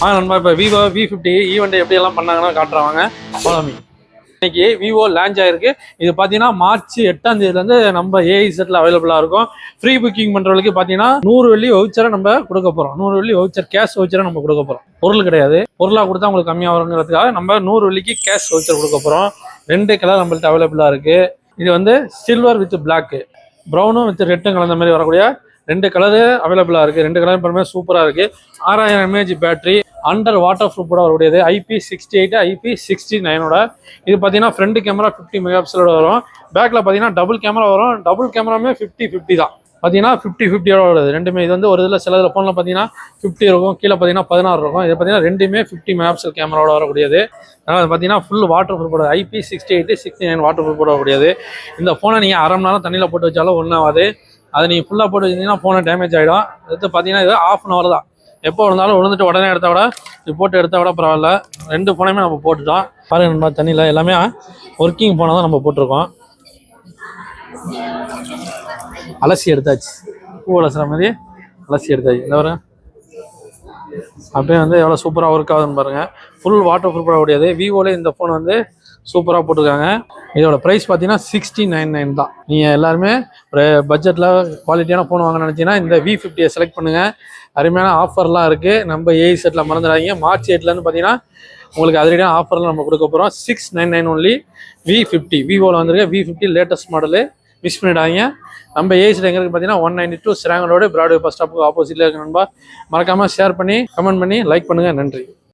நண்பா இப்போ Vivo V50 event எப்படி எல்லாம் பண்ணாங்கன்னா காட்டுறாங்க. ஃபாலோமி. இன்னைக்கு விவோ லான்ச் ஆயிருக்கு. இது பார்த்தீங்கன்னா மார்ச் 8ஆம் தேதியிலேருந்து நம்ம ஏஐசெட்டில் அவைலபிளாக இருக்கும். ஃப்ரீ புக்கிங் பண்ணுறவங்களுக்கு பார்த்தீங்கன்னா 100 வெள்ளி வவுச்சரை நம்ம கொடுக்க போகிறோம். 100 வெள்ளி வவுச்சர் கேஷ் வவுச்சரை நம்ம கொடுக்க போகிறோம். பொருள் கிடையாது, பொருளாக கொடுத்தா உங்களுக்கு கம்மியாக வருங்கிறதுக்காக நம்ம 100 வெள்ளிக்கு கேஷ் வவுச்சர் கொடுக்க போகிறோம். 2 கலர் நம்மள்ட்ட அவைலபிளாக இருக்குது. இது வந்து சில்வர் வித் பிளாக்கு, ப்ரௌனும் வித் ரெட்டும் கலந்த மாதிரி வரக்கூடிய 2 கலரு அவைலபிளாக இருக்குது. 2 கலர் பண்ணுமே சூப்பராக இருக்குது. 6000 mAh பேட்டரி, அண்டர் வாட்டர் ப்ரூஃபோட வரக்கூடியது. IP68 IP69ஓட. இது பார்த்தீங்கன்னா ஃப்ரண்ட் கேமரா 50 மெகாபிக்சலோட வரும். பேக்கில் பார்த்தீங்கன்னா டபுள் கேமரா வரும். டபுள் கேமராமே 50-50 தான். பார்த்தீங்கன்னா 50-50ஓட வருது ரெண்டுமே. இது வந்து ஒரு இதில் சில இதில் ஃபோனில் பார்த்தீங்கன்னா 50 இருக்கும், கீழே பார்த்தீங்கன்னா 16 இருக்கும். இது பார்த்தீங்கன்னா ரெண்டுமே 50 மெகாபிக்சல் கேமராவோட வரக்கூடியது. அதனால் பார்த்தீங்கன்னா ஃபுல் வாட்டர் ப்ரூஃபோட IP68 69 வாட்டர் ப்ரூஃபோட வரக்கூடியது. இந்த ஃபோனை நீங்கள் அரை மணி நேரம் தண்ணியில் போட்டு வச்சாலும் ஒன்றும் ஆகாது. அதை நீங்கள் ஃபுல்லாக போட்டு வச்சிங்கன்னா ஃபோனை டேமேஜ் ஆகிடும். இது பார்த்தீங்கன்னா இது ½ hour தான். எப்போ இருந்தாலும் விழுந்துட்டு உடனே எடுத்தால் கூட இது போட்டு எடுத்தால் கூட பரவாயில்ல. 2 ஃபோனையுமே நம்ம போட்டுட்டோம். பாருங்க நம்ம தண்ணியில் எல்லாமே ஒர்க்கிங் ஃபோனை தான் நம்ம போட்டிருக்கோம். அலசி எடுத்தாச்சு, பூ அலசுற மாதிரி அலசி எடுத்தாச்சு. இந்த வர அப்படியே வந்து எவ்வளோ சூப்பராக ஒர்க் ஆகுதுன்னு பாருங்கள். ஃபுல் வாட்டர் ப்ரூஃபாக கூடியது. விவோவில் இந்த ஃபோன் வந்து சூப்பராக போட்டிருக்காங்க. இதோட ப்ரைஸ் பார்த்தீங்கன்னா 6099 தான். நீங்கள் எல்லாருமே ஒரு பட்ஜெட்டில் குவாலிட்டியான ஃபோன் வாங்க நினச்சிங்கன்னா இந்த V50 செலக்ட் பண்ணுங்கள். அருமையான ஆஃபர்லாம் இருக்குது. நம்ம ஏஐசெட்டில் மறந்துடாதீங்க. மார்ச் 8லேருந்து பார்த்தீங்கன்னா உங்களுக்கு அதிரடியான ஆஃபர்லாம் நம்ம கொடுக்க போகிறோம். 699 ஒன்லி V50. விவோவில் வந்துருக்க V50 லேட்டஸ்ட் மாடலு. மிஸ் பண்ணிடாதீங்க. நம்ம ஏஐசெட் எங்கே இருக்குது பார்த்தீங்கன்னா 192 சிராங்கன் ரோடு, பிராட்வே பஸ் ஸ்டாப்புக்கு ஆப்போசிட்டில் இருக்கு நண்பா. மறக்காமல் ஷேர் பண்ணி கமெண்ட் பண்ணி லைக் பண்ணுங்கள். நன்றி.